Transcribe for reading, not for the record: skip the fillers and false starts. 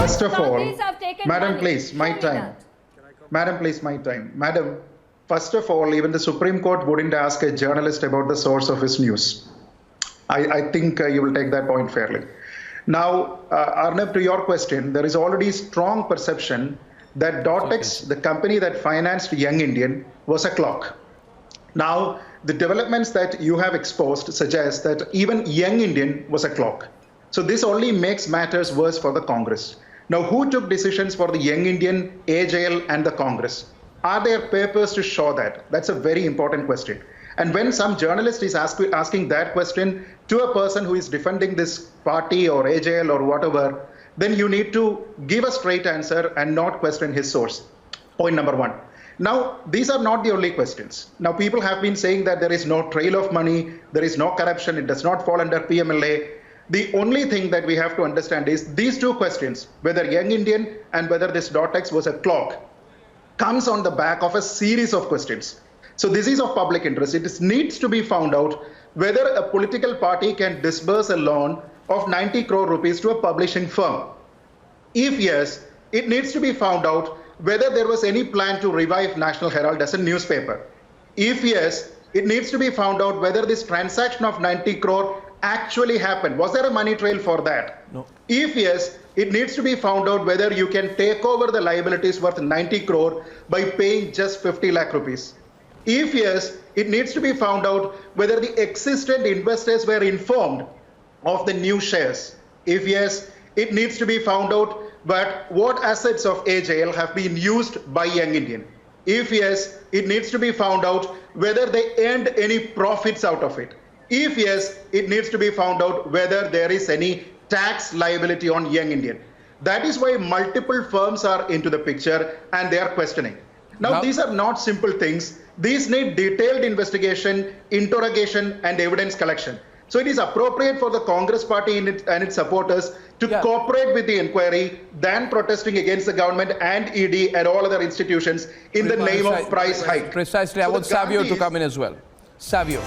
First of all, counties have taken Madam, money. please, my Show me time. that. Madam, please, my time. Madam, first of all, even the Supreme Court wouldn't ask a journalist about the source of his news. I think you will take that point fairly. Now, Arnab, to your question, there is already strong perception that Dotex, the company that financed Young Indian, was a clock. Now, the developments that you have exposed suggest that even Young Indian was a clock. So this only makes matters worse for the Congress. Now, who took decisions for the Young Indian, AJL, and the Congress? Are there papers to show that? That's a very important question. And when some journalist is asking that question to a person who is defending this party or AJL or whatever, then you need to give a straight answer and not question his source. Point number one. Now, these are not the only questions. Now, people have been saying that there is no trail of money, there is no corruption, it does not fall under PMLA. The only thing that we have to understand is these two questions, whether Young Indian and whether this Dotex was a clock, comes on the back of a series of questions. So this is of public interest. It needs to be found out whether a political party can disburse a loan of 90 crore rupees to a publishing firm. If yes, it needs to be found out whether there was any plan to revive National Herald as a newspaper. If yes, it needs to be found out whether this transaction of 90 crore actually happened. Was there a money trail for that? No. If yes, it needs to be found out whether you can take over the liabilities worth 90 crore by paying just 50 lakh rupees. If yes, it needs to be found out whether the existent investors were informed of the new shares. If yes, it needs to be found out but what assets of AJL have been used by Young Indian. If yes, it needs to be found out whether they earned any profits out of it. If yes, it needs to be found out whether there is any tax liability on Young Indian. That is why multiple firms are into the picture and they are questioning. Now, these are not simple things. These need detailed investigation, interrogation, and evidence collection. So it is appropriate for the Congress party and its supporters to cooperate with the inquiry than protesting against the government and ED and all other institutions in the name of price hike. Precisely. I want Savio to come in as well. Savio.